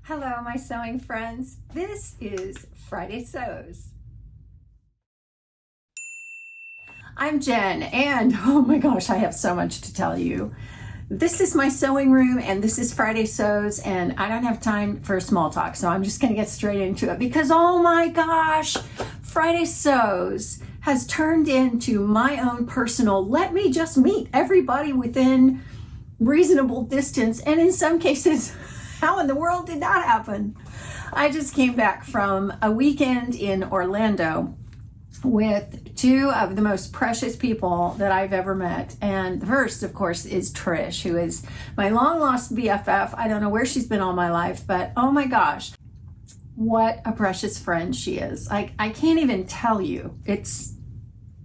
Hello, my sewing friends. This is Friday Sews. I'm Jen, and oh my gosh, I have so much to tell you. This is my sewing room, and this is Friday Sews, and I don't have time for small talk, so I'm just gonna get straight into it because oh my gosh, Friday Sews has turned into my own personal, let me just meet everybody within reasonable distance, and in some cases, how in the world did that happen? I just came back from a weekend in Orlando with two of the most precious people that I've ever met. And the first, of course, is Trish, who is my long lost BFF. I don't know where she's been all my life, but oh my gosh, what a precious friend she is. I can't even tell you.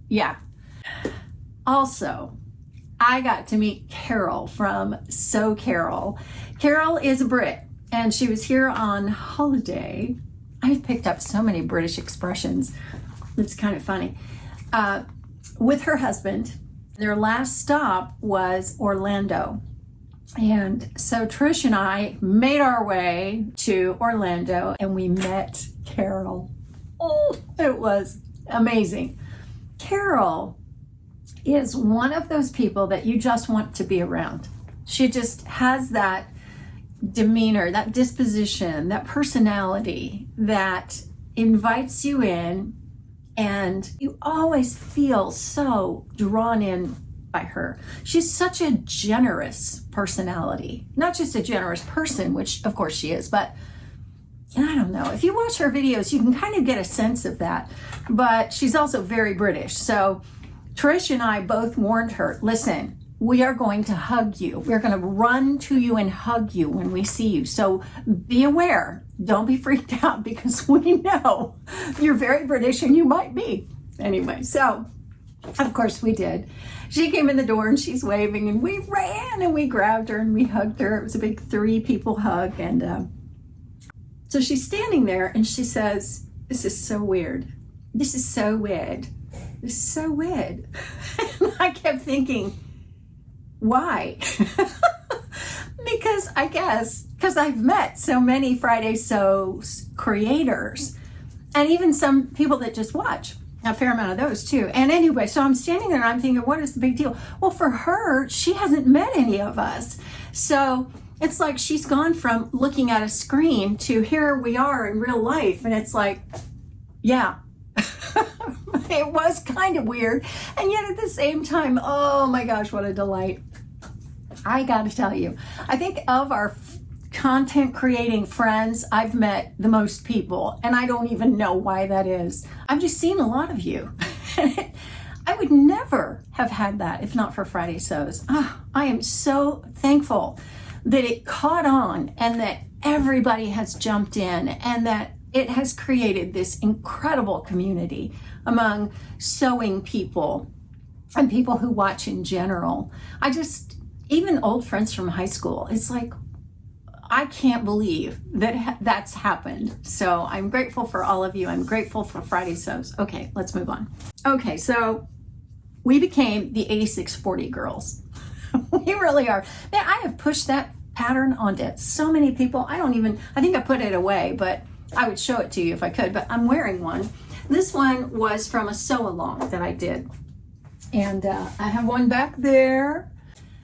Yeah. Also, I got to meet Carole from Carole. Carole is a Brit, and she was here on holiday. I've picked up so many British expressions. It's kind of funny. With her husband. Their last stop was Orlando. And so Trish and I made our way to Orlando, and we met Carole. Oh, it was amazing. Carole is one of those people that you just want to be around. She just has that demeanor, that disposition, that personality that invites you in, and you always feel so drawn in by her. She's such a generous personality, not just a generous person, which of course she is, but I don't know. If you watch her videos, you can kind of get a sense of that, but she's also very British. So Trish and I both warned her, listen, we are going to hug you. We're going to run to you and hug you when we see you. So be aware. Don't be freaked out because we know you're very British and you might be. Anyway, so of course we did. She came in the door and she's waving, and we ran and we grabbed her and we hugged her. It was a big 3-people hug. And so she's standing there and she says, this is so weird. This is so weird. This is so weird. And I kept thinking, why? Because I've met so many Friday Sews creators, and even some people that just watch, a fair amount of those too. And anyway, so I'm standing there and I'm thinking, what is the big deal? Well, for her, she hasn't met any of us. So it's like she's gone from looking at a screen to here we are in real life. And it's like, yeah. It was kind of weird, and yet at the same time, oh my gosh, what a delight. I gotta tell you, I think of our content creating friends, I've met the most people, and I don't even know why that is. I've just seen a lot of you. I would never have had that if not for Friday Sews. I am so thankful that it caught on and that everybody has jumped in and that it has created this incredible community among sewing people and people who watch in general. Even old friends from high school, it's like, I can't believe that that's happened. So I'm grateful for all of you. I'm grateful for Friday Sews. Okay, let's move on. Okay, so we became the 8640 girls. We really are. Man, I have pushed that pattern onto so many people. I think I put it away, but I would show it to you if I could, but I'm wearing one. This one was from a sew-along that I did. And I have one back there.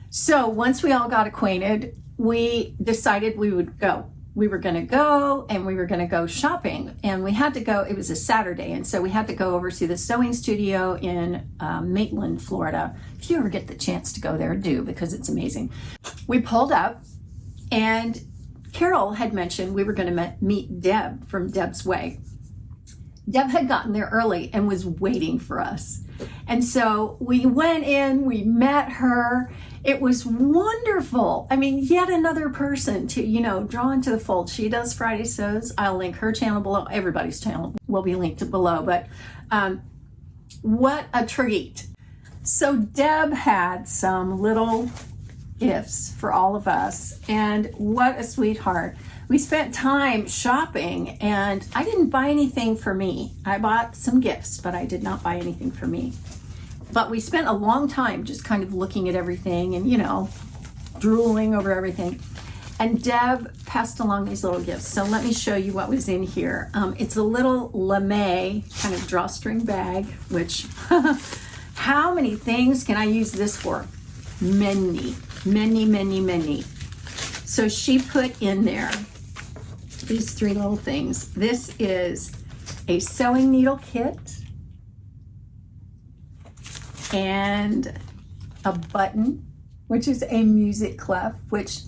So once we all got acquainted, we decided we would go. We were going to go, and we were going to go shopping. And we had to go, it was a Saturday, and so we had to go over to the sewing studio in Maitland, Florida. If you ever get the chance to go there, do, because it's amazing. We pulled up, and Carole had mentioned we were going to meet Deb from Deb's Way. Deb had gotten there early and was waiting for us. And so we went in, we met her. It was wonderful. I mean, yet another person to, draw into the fold. She does Friday Sews. I'll link her channel below. Everybody's channel will be linked below, but what a treat. So Deb had some little gifts for all of us, and what a sweetheart. We spent time shopping, and I didn't buy anything for me. I bought some gifts, but I did not buy anything for me. But we spent a long time just kind of looking at everything and, drooling over everything. And Deb passed along these little gifts. So let me show you what was in here. It's a little lame kind of drawstring bag, which how many things can I use this for? Many, many, many, many. So she put in there these 3 little things. This is a sewing needle kit and a button, which is a music clef, which,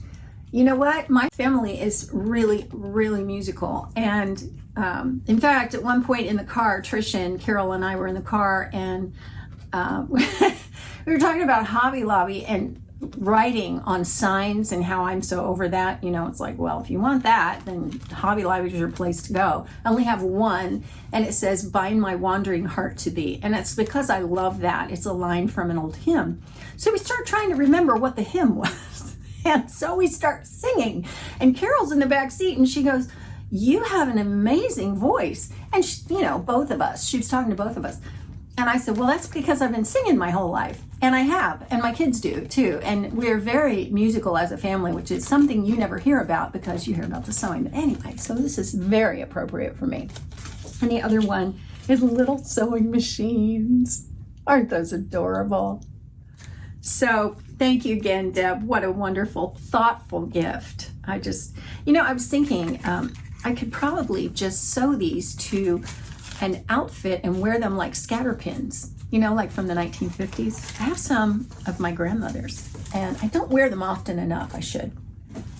you know what? My family is really, really musical. And in fact, at one point in the car, Trish and Carole and I were in the car, and we were talking about Hobby Lobby and writing on signs and how I'm so over that. You know, it's like, well, if you want that, then Hobby Lobby is your place to go. I only have one, and it says, "Bind my wandering heart to thee." And it's because I love that. It's a line from an old hymn. So we start trying to remember what the hymn was. And so we start singing. And Carole's in the back seat, and she goes, "You have an amazing voice." And, she, you know, both of us, she was talking to both of us. And I said, well, that's because I've been singing my whole life. And I have, and my kids do too. And we're very musical as a family, which is something you never hear about because you hear about the sewing. But anyway, so this is very appropriate for me. And the other one is little sewing machines. Aren't those adorable? So thank you again, Deb. What a wonderful, thoughtful gift. I just, you know, I was thinking I could probably just sew these to an outfit and wear them like scatter pins, you know, like from the 1950s. I have some of my grandmother's, and I don't wear them often enough. I should.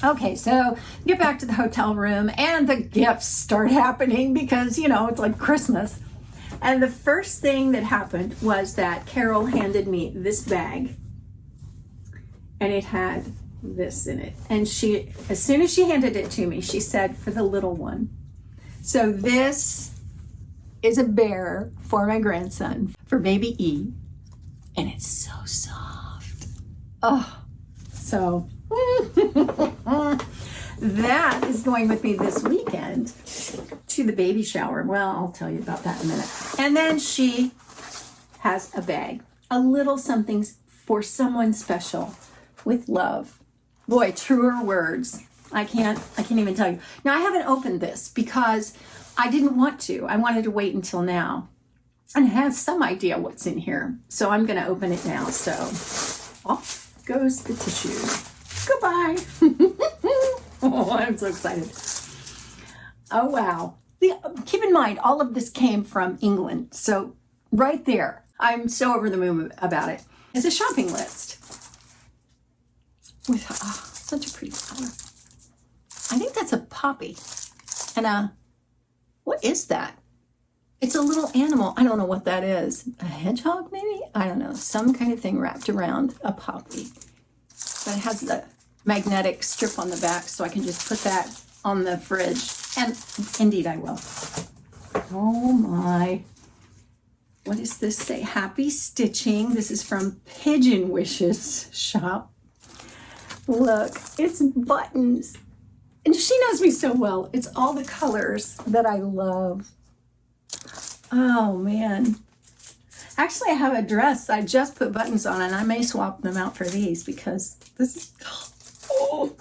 Okay, so get back to the hotel room, and the gifts start happening because, you know, it's like Christmas. And the first thing that happened was that Carole handed me this bag, and it had this in it. And she, as soon as she handed it to me, she said, "For the little one." So this is a bear for my grandson, for baby E, and it's so soft. Oh, so that is going with me this weekend to the baby shower. Well, I'll tell you about that in a minute. And then she has a bag, a little something for someone special with love. Boy, truer words. I can't even tell you. Now, I haven't opened this because I didn't want to. I wanted to wait until now and have some idea what's in here. So I'm going to open it now. So off goes the tissue. Goodbye. Oh, I'm so excited. Oh, wow. Keep in mind, all of this came from England. So right there, I'm so over the moon about it. It's a shopping list with such a pretty color. I think that's a poppy and what is that? It's a little animal. I don't know what that is. A hedgehog, maybe? I don't know. Some kind of thing wrapped around a poppy. But it has the magnetic strip on the back, so I can just put that on the fridge. And indeed I will. Oh my. What does this say? Happy stitching. This is from Pigeon Wishes shop. Look, it's buttons. And she knows me so well. It's all the colors that I love. Oh, man. Actually, I have a dress I just put buttons on, and I may swap them out for these because this is... Oh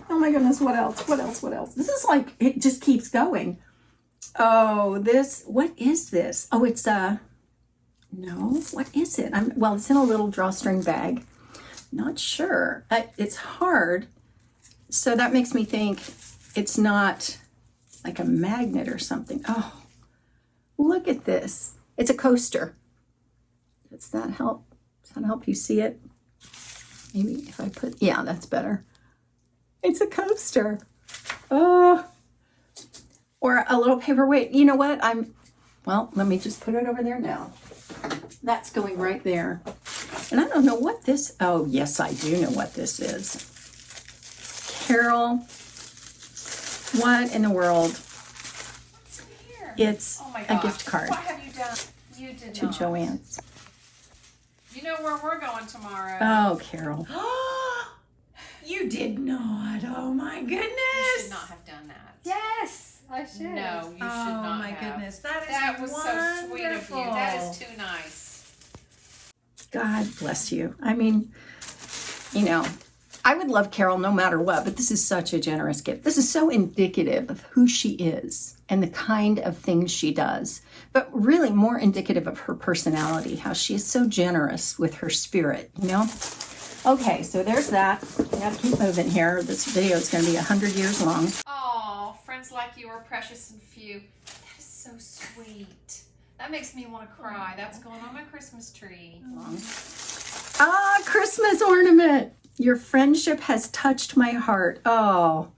my goodness, what else? What else? What else? This is like, it just keeps going. Oh, this... What is this? Oh, it's a... No, what is it? Well, it's in a little drawstring bag. Not sure. It's hard. So that makes me think it's not like a magnet or something. Oh, look at this. It's a coaster. Does that help? Does that help you see it? Maybe if I put, yeah, that's better. It's a coaster. Oh, or a little paperweight. You know what? Well, let me just put it over there now. That's going right there. And I don't know what this, oh, yes, I do know what this is. Carole, what in the world? What's in here? It's oh my a gift card. What have you done? You did to not. Joann's. You know where we're going tomorrow. Oh, Carole. You did not. Oh, my goodness. You should not have done that. Yes, I should. No, you should Oh, not my have. goodness. That was wonderful. so sweet of you. That is too nice. God bless you. I mean, you know, I would love Carole no matter what, but this is such a generous gift. This is so indicative of who she is and the kind of things she does, but really more indicative of her personality, how she is so generous with her spirit, you know? Okay, so there's that. I gotta keep moving here. This video is gonna be 100 years long. Oh, friends like you are precious and few. That is so sweet. That makes me want to cry. That's going on my Christmas tree. Ah, Christmas ornament. Your friendship has touched my heart. Oh.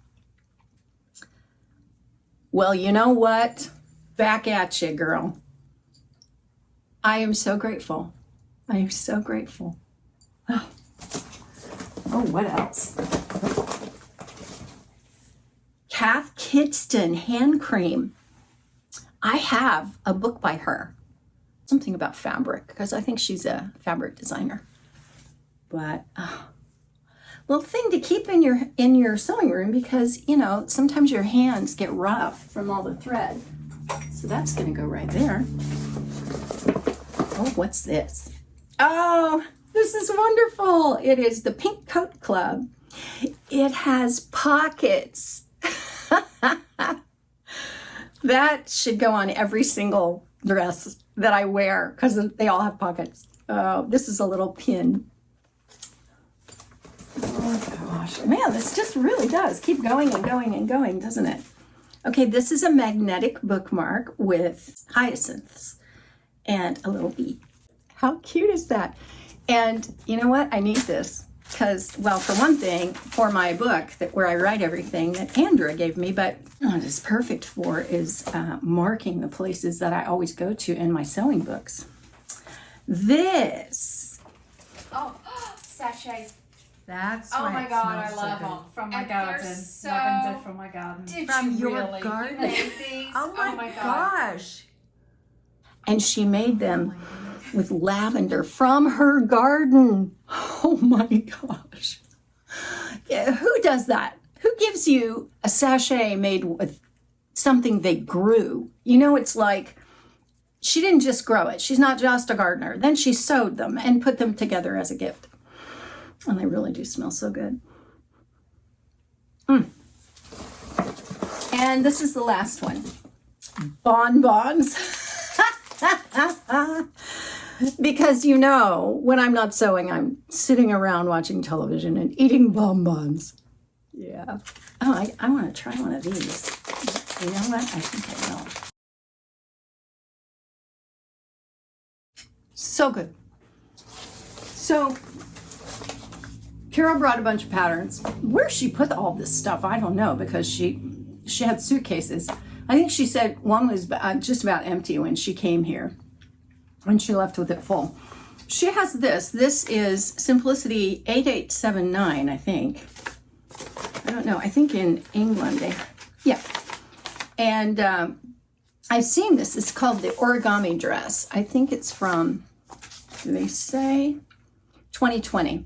Well, you know what? Back at you, girl. I am so grateful. I am so grateful. Oh, what else? Kath Kidston hand cream. I have a book by her. Something about fabric, because I think she's a fabric designer. But little thing to keep in your sewing room, because you know sometimes your hands get rough from all the thread. So that's going to go right there. Oh, what's this? Oh, this is wonderful. It is the Pink Coat Club. It has pockets. That should go on every single dress that I wear because they all have pockets. Oh, this is a little pin. Oh gosh, man, this just really does keep going and going and going, doesn't it? Okay, this is a magnetic bookmark with hyacinths and a little bee. How cute is that? And you know what? I need this because, well, for one thing, for my book where I write everything that Andra gave me, but what it's perfect for is marking the places that I always go to in my sewing books. This. Oh, sachet. That's Oh why my it God, I smells so love good. them. From my And garden. they're so- Lavender from my garden. Did From you your really? garden? You made these? Oh my gosh. And she made them with lavender from her garden. Oh my gosh. Yeah, who does that? Who gives you a sachet made with something they grew? You know, it's like she didn't just grow it. She's not just a gardener. Then she sewed them and put them together as a gift. And they really do smell so good. And this is the last one. Bonbons. Because you know, when I'm not sewing, I'm sitting around watching television and eating bonbons. Yeah. Oh, I want to try one of these. You know what? I think I will. So good. So, Carole brought a bunch of patterns. Where she put all this stuff, I don't know, because she had suitcases. I think she said one was just about empty when she came here, when she left with it full. She has this. This is Simplicity 8879, I think. I don't know. I think in England yeah. And I've seen this. It's called the Origami Dress. I think it's from, do they say? 2020.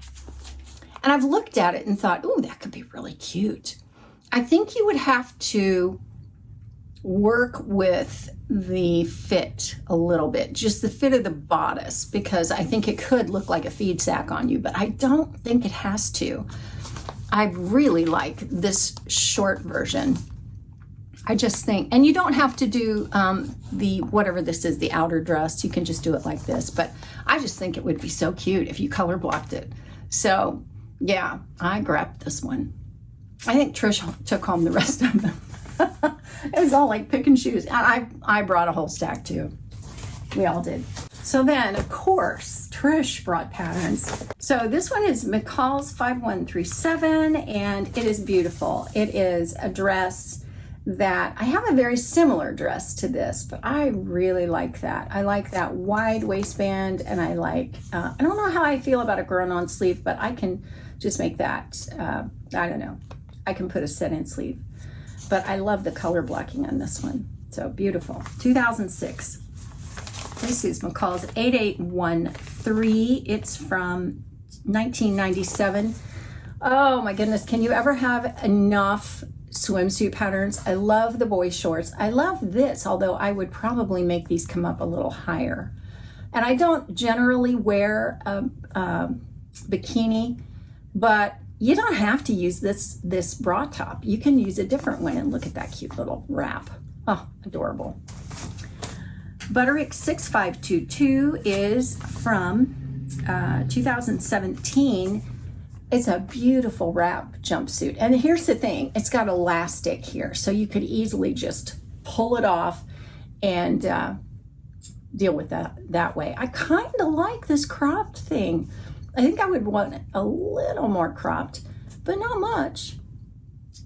And I've looked at it and thought, ooh, that could be really cute. I think you would have to work with the fit a little bit, just the fit of the bodice, because I think it could look like a feed sack on you, but I don't think it has to. I really like this short version. I just think, and you don't have to do the, whatever this is, the outer dress. You can just do it like this, but I just think it would be so cute if you color blocked it. So yeah, I grabbed this one. I think Trish took home the rest of them. It was all like pick and choose. And I brought a whole stack too. We all did. So then, of course, Trish brought patterns. So this one is Mccall's 5137, and it is beautiful. It is a dress that, I have a very similar dress to this, but I really like that. I like that wide waistband, and I like, I don't know how I feel about a grown-on sleeve, but I can just make that, I don't know. I can put a set-in sleeve. But I love the color blocking on this one. So beautiful. 2006. This is Mccall's 8813. It's from 1997. Oh my goodness. Can you ever have enough swimsuit patterns? I love the boy shorts. I love this, although I would probably make these come up a little higher. And I don't generally wear a bikini, but you don't have to use this bra top. You can use a different one, and look at that cute little wrap. Oh, adorable. Butterick 6522 is from 2017. It's a beautiful wrap jumpsuit. And here's the thing, it's got elastic here, so you could easily just pull it off and deal with that way. I kind of like this cropped thing. I think I would want it a little more cropped, but not much.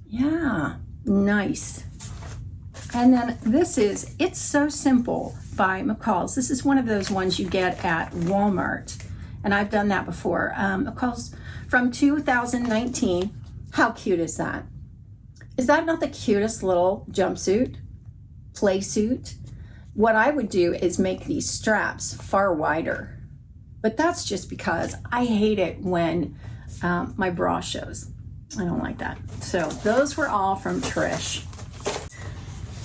Yeah, nice. And then this is It's So Simple by Mccall's. This is one of those ones you get at Walmart, and I've done that before. Mccall's from 2019. How cute is that? Is that not the cutest little jumpsuit, play suit? What I would do is make these straps far wider, but that's just because I hate it when my bra shows. I don't like that. So those were all from Trish.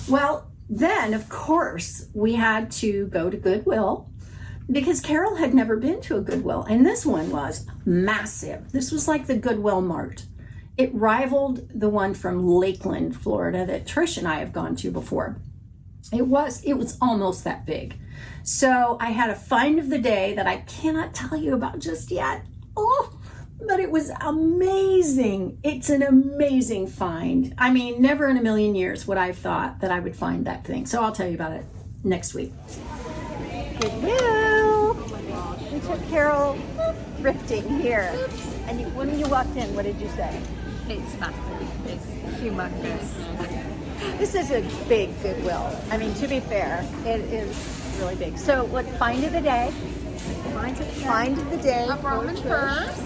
Well, then of course we had to go to Goodwill because Carole had never been to a Goodwill, and this one was massive. This was like the Goodwill Mart. It rivaled the one from Lakeland, Florida that Trish and I have gone to before. It was almost that big. So I had a find of the day that I cannot tell you about just yet. Oh, but it was amazing. It's an amazing find. I mean, never in a million years would I have thought that I would find that thing. So I'll tell you about it next week. Goodwill. We took Carole thrifting here. And when you walked in, what did you say? It's massive. It's humongous. This is a big Goodwill. I mean, to be fair, it is really big. So what find of the day? Find of the day. A Roman purse.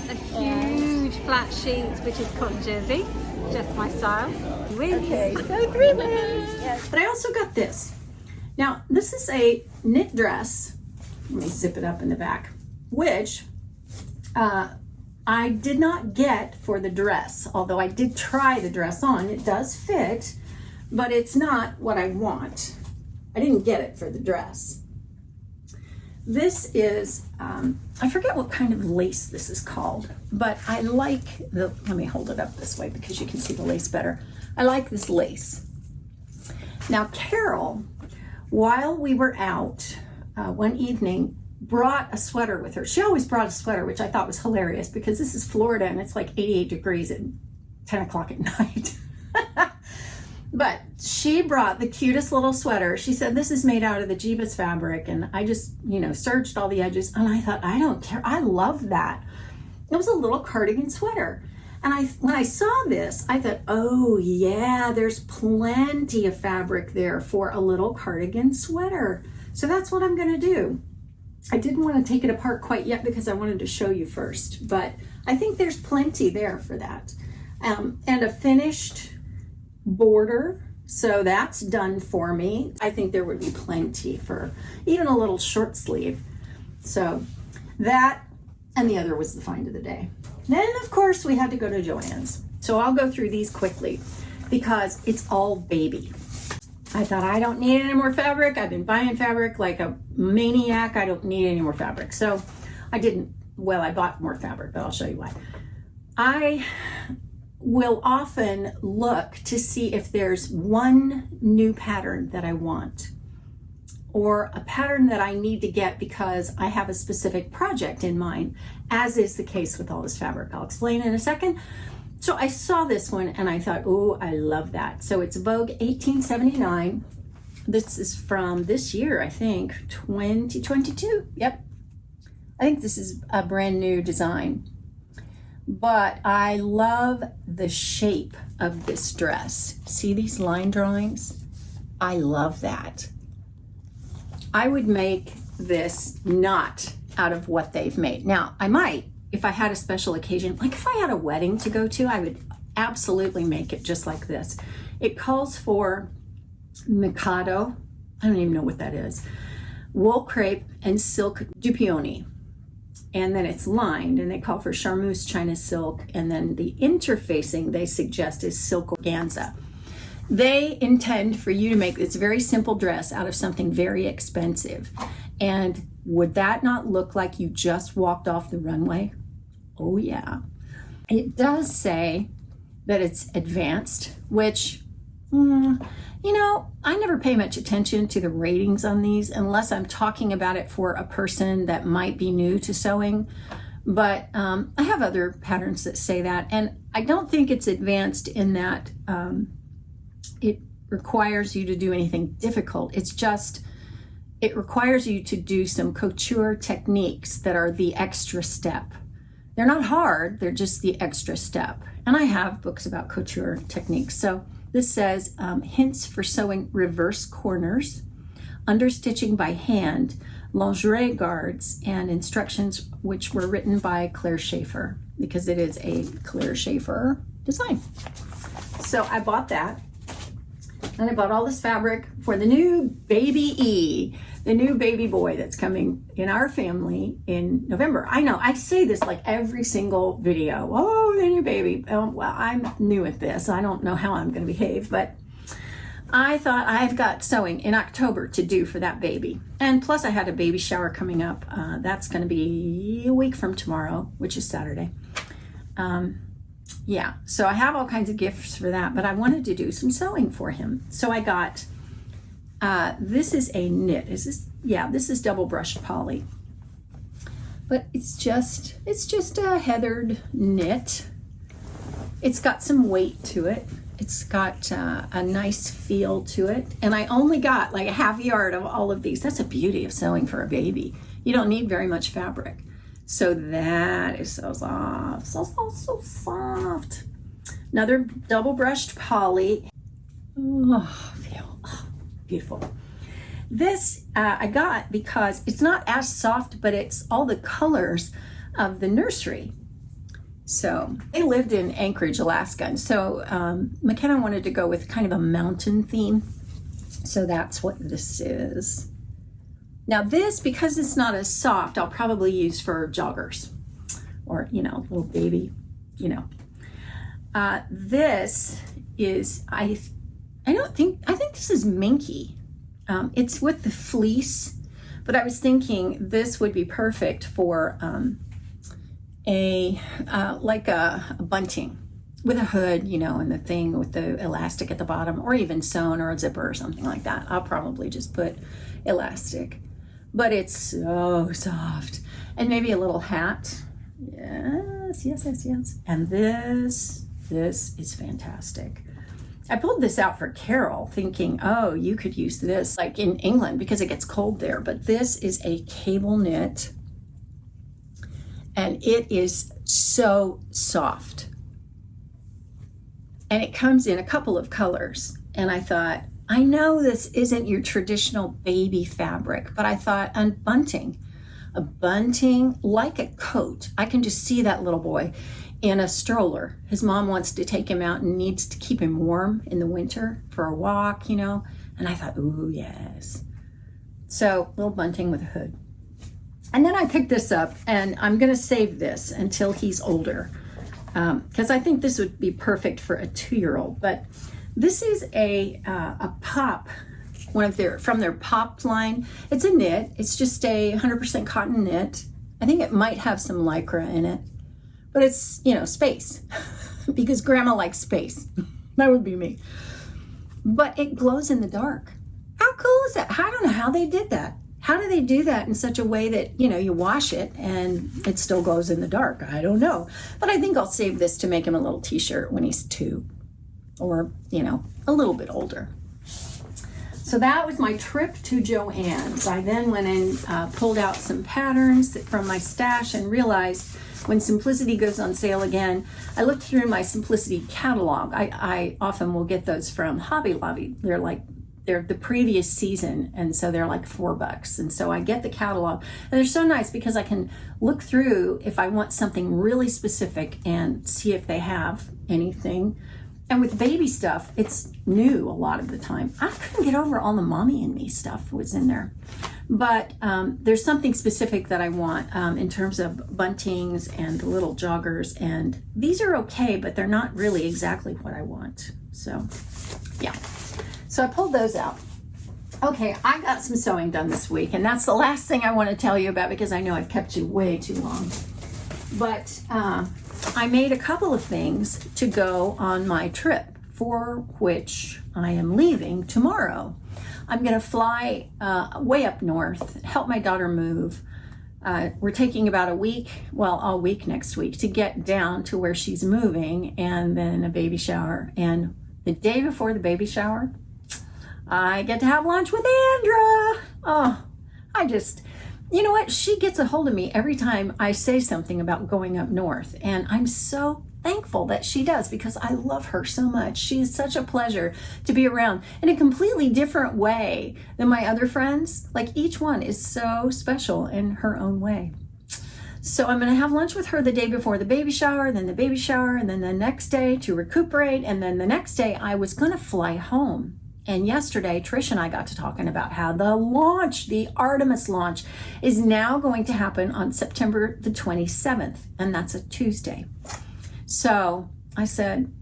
A huge flat sheet, which is cotton jersey. Just my style. Wins. Okay, so 3 wins. Yes. But I also got this. Now, this is a knit dress. Let me zip it up in the back, which I did not get for the dress, although I did try the dress on. It does fit, but it's not what I want. I didn't get it for the dress. This is, I forget what kind of lace this is called, but I like let me hold it up this way because you can see the lace better. I like this lace. Now, Carole, while we were out one evening, brought a sweater with her. She always brought a sweater, which I thought was hilarious because this is Florida and it's like 88 degrees at 10 o'clock at night. But she brought the cutest little sweater. She said, this is made out of the Jebus fabric. And I just, searched all the edges and I thought, I don't care. I love that. It was a little cardigan sweater. And when I saw this, I thought, oh yeah, there's plenty of fabric there for a little cardigan sweater. So that's what I'm gonna do. I didn't want to take it apart quite yet because I wanted to show you first, but I think there's plenty there for that. And a finished border, so that's done for me. I think there would be plenty for even a little short sleeve. So that, and the other was the find of the day. Then of course we had to go to Joann's. So I'll go through these quickly because it's all baby. I thought I don't need any more fabric. I've been buying fabric like a maniac. I don't need any more fabric. So I bought more fabric, but I'll show you why. I will often look to see if there's one new pattern that I want or a pattern that I need to get because I have a specific project in mind, as is the case with all this fabric. I'll explain in a second. So I saw this one and I thought, oh, I love that. So it's Vogue 1879. This is from this year, I think, 2022. Yep. I think this is a brand new design. But I love the shape of this dress. See these line drawings? I love that. I would make this not out of what they've made. Now, I might, if I had a special occasion, like if I had a wedding to go to, I would absolutely make it just like this. It calls for Mikado, I don't even know what that is, wool crepe and silk dupioni. And then it's lined, and they call for charmeuse China silk, and then the interfacing they suggest is silk organza. They intend for you to make this very simple dress out of something very expensive. And would that not look like you just walked off the runway? Oh yeah. It does say that it's advanced, which, you know, I never pay much attention to the ratings on these unless I'm talking about it for a person that might be new to sewing. But I have other patterns that say that, and I don't think it's advanced in that it requires you to do anything difficult. It's just, it requires you to do some couture techniques that are the extra step. They're not hard, they're just the extra step. And I have books about couture techniques. So this says hints for sewing reverse corners, understitching by hand, lingerie guards, and instructions which were written by Claire Schaefer, because it is a Claire Schaefer design. So I bought that. And I bought all this fabric for the new baby E, the new baby boy that's coming in our family in November. I know, I say this like every single video. Oh, the new baby. Well, I'm new at this. I don't know how I'm going to behave, but I thought I've got sewing in October to do for that baby. And plus I had a baby shower coming up. That's going to be a week from tomorrow, which is Saturday. Yeah, so I have all kinds of gifts for that, but I wanted to do some sewing for him. So I got, this is a knit. Is this? Yeah, this is double brushed poly. But it's just a heathered knit. It's got some weight to it. It's got a nice feel to it. And I only got like a half yard of all of these. That's the beauty of sewing for a baby. You don't need very much fabric. So that is so soft, so soft. Another double brushed poly. Oh, beautiful. This I got because it's not as soft, but it's all the colors of the nursery. So they lived in Anchorage, Alaska. And so McKenna wanted to go with kind of a mountain theme. So that's what this is. Now this, because it's not as soft, I'll probably use for joggers or, you know, little baby, you know. This is, I think this is minky. It's with the fleece, but I was thinking this would be perfect for like a bunting with a hood, you know, and the thing with the elastic at the bottom, or even sewn or a zipper or something like that. I'll probably just put elastic. But it's so soft. And maybe a little hat. Yes. And this is fantastic. I pulled this out for Carole thinking, oh, you could use this like in England because it gets cold there. But this is a cable knit. And it is so soft. And it comes in a couple of colors. And I thought, I know this isn't your traditional baby fabric, but I thought a bunting like a coat. I can just see that little boy in a stroller. His mom wants to take him out and needs to keep him warm in the winter for a walk, you know. And I thought, ooh, yes. So little bunting with a hood. And then I picked this up, and I'm going to save this until he's older, because I think this would be perfect for a 2-year-old. But this is a pop, from their pop line. It's a knit. It's just a 100% cotton knit. I think it might have some lycra in it, but it's, you know, space, because grandma likes space. That would be me. But it glows in the dark. How cool is that? I don't know how they did that. How do they do that in such a way that, you know, you wash it and it still glows in the dark? I don't know. But I think I'll save this to make him a little t-shirt when he's 2 or, you know, a little bit older. So that was my trip to Joann's. I then went and pulled out some patterns from my stash and realized when Simplicity goes on sale again, I looked through my Simplicity catalog. I often will get those from Hobby Lobby. They're the previous season, and so they're like $4. And so I get the catalog, and they're so nice because I can look through if I want something really specific and see if they have anything. And with baby stuff, it's new a lot of the time. I couldn't get over all the Mommy and Me stuff was in there. But there's something specific that I want in terms of buntings and little joggers. And these are okay, but they're not really exactly what I want. So, yeah. So I pulled those out. Okay, I got some sewing done this week, and that's the last thing I want to tell you about because I know I've kept you way too long. But I made a couple of things to go on my trip, for which I am leaving tomorrow. I'm going to fly way up north, help my daughter move. We're taking about a week, well, all week next week, to get down to where she's moving, and then a baby shower. And the day before the baby shower, I get to have lunch with Andra. Oh, you know what? She gets a hold of me every time I say something about going up north. And I'm so thankful that she does, because I love her so much. She is such a pleasure to be around in a completely different way than my other friends. Like, each one is so special in her own way. So I'm going to have lunch with her the day before the baby shower, then the baby shower, and then the next day to recuperate. And then the next day I was going to fly home. And yesterday, Trish and I got to talking about how the Artemis launch, is now going to happen on September the 27th, and that's a Tuesday. So I said,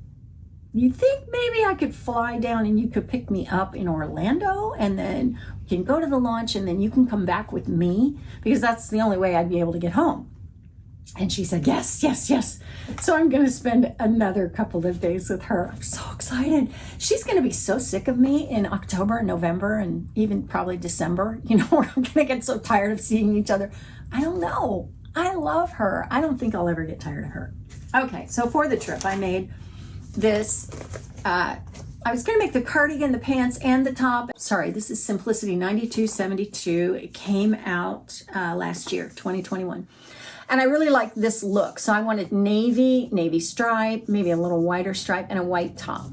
you think maybe I could fly down and you could pick me up in Orlando, and then we can go to the launch, and then you can come back with me, because that's the only way I'd be able to get home. And she said, yes, yes, yes. So I'm going to spend another couple of days with her. I'm so excited. She's going to be so sick of me in October and November, and even probably December, where I'm going to get so tired of seeing each other. I don't know. I love her. I don't think I'll ever get tired of her. Okay, so for the trip, I made this. I was going to make the cardigan, the pants, and the top. Sorry, this is Simplicity 9272. It came out last year, 2021. And I really liked this look. So I wanted navy stripe, maybe a little wider stripe, and a white top.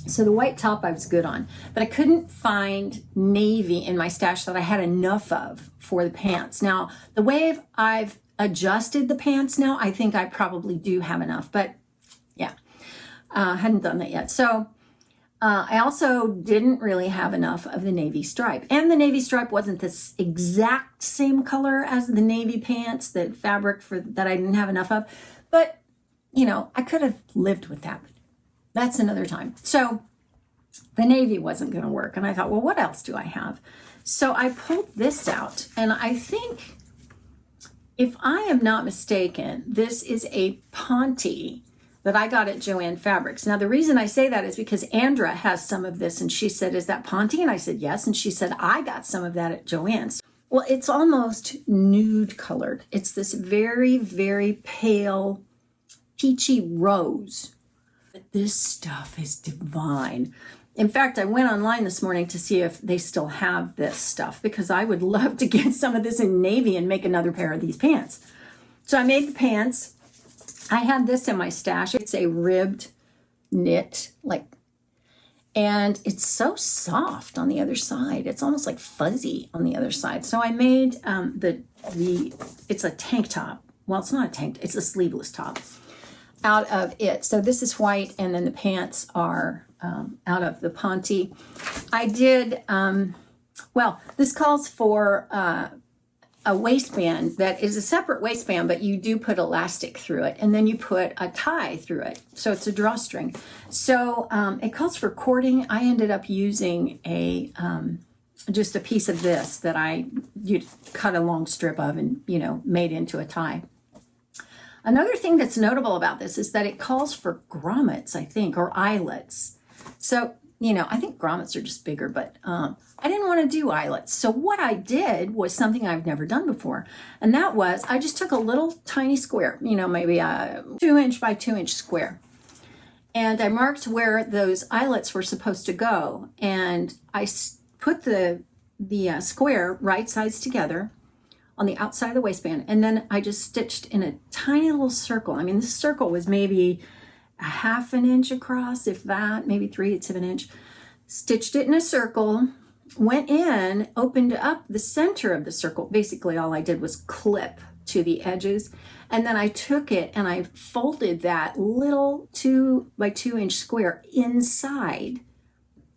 So the white top I was good on, but I couldn't find navy in my stash that I had enough of for the pants. Now, the way I've adjusted the pants now, I think I probably do have enough, but yeah, hadn't done that yet. So I also didn't really have enough of the navy stripe, and the navy stripe wasn't this exact same color as the navy pants, the fabric that I didn't have enough of, but I could have lived with that. That's another time. So the navy wasn't going to work, and I thought, well, what else do I have? So I pulled this out, and I think, if I am not mistaken, this is a Ponte that I got at Joann Fabrics. Now, the reason I say that is because Andra has some of this, and she said, is that Ponte? And I said, yes. And she said, I got some of that at Joann's. Well, it's almost nude colored. It's this very, very pale, peachy rose. But this stuff is divine. In fact, I went online this morning to see if they still have this stuff, because I would love to get some of this in navy and make another pair of these pants. So I made the pants. I had this in my stash. It's a ribbed knit, and it's so soft on the other side. It's almost like fuzzy on the other side. So I made it's a tank top. Well, it's not a tank, it's a sleeveless top out of it. So this is white, and then the pants are out of the Ponte. I did, this calls for a waistband that is a separate waistband, but you do put elastic through it, and then you put a tie through it. So it's a drawstring. So it calls for cording. I ended up using just a piece of this that you cut a long strip of and, made into a tie. Another thing that's notable about this is that it calls for grommets, I think, or eyelets. So, I think grommets are just bigger, but I didn't want to do eyelets. So what I did was something I've never done before. And that was, I just took a little tiny square, maybe a 2-inch by 2-inch square. And I marked where those eyelets were supposed to go. And I put the square right sides together on the outside of the waistband. And then I just stitched in a tiny little circle. I mean, this circle was maybe a 1/2 inch across, if that, maybe 3/8 of an inch. Stitched it in a circle, went in, opened up the center of the circle. Basically, all I did was clip to the edges. And then I took it and I folded that little 2 by 2-inch square inside.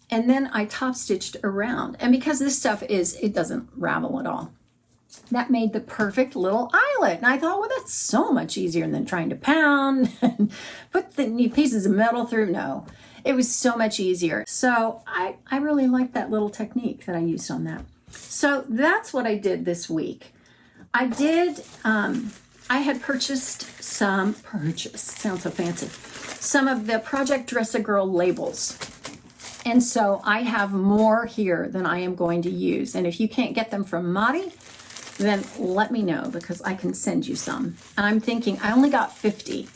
And then I top stitched around. And because this stuff it doesn't ravel at all, that made the perfect little eyelet. And I thought, well, that's so much easier than trying to pound and put the pieces of metal through. No, it was so much easier. So I really liked that little technique that I used on that. So that's what I did this week. I I had purchased sounds so fancy, some of the Project Dress a Girl labels. And so I have more here than I am going to use. And if you can't get them from Madi, then let me know because I can send you some. And I'm thinking, I only got 50.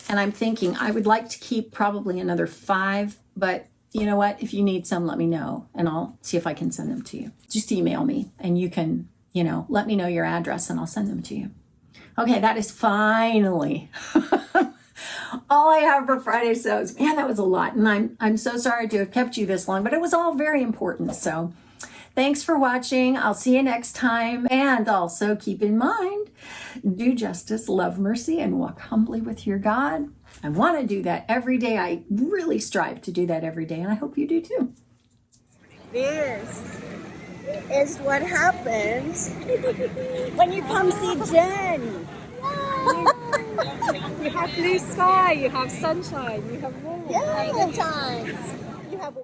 And I'm thinking I would like to keep probably another 5. But you know what? If you need some, let me know. And I'll see if I can send them to you. Just email me and you can, let me know your address and I'll send them to you. Okay, that is finally all I have for Friday sews. Man, that was a lot. And I'm so sorry to have kept you this long, but it was all very important. So thanks for watching. I'll see you next time. And also keep in mind, do justice, love mercy, and walk humbly with your God. I want to do that every day. I really strive to do that every day. And I hope you do too. This is what happens when you come see Jen. You have blue sky, you have sunshine, you have warmth. Yeah, good times. You have a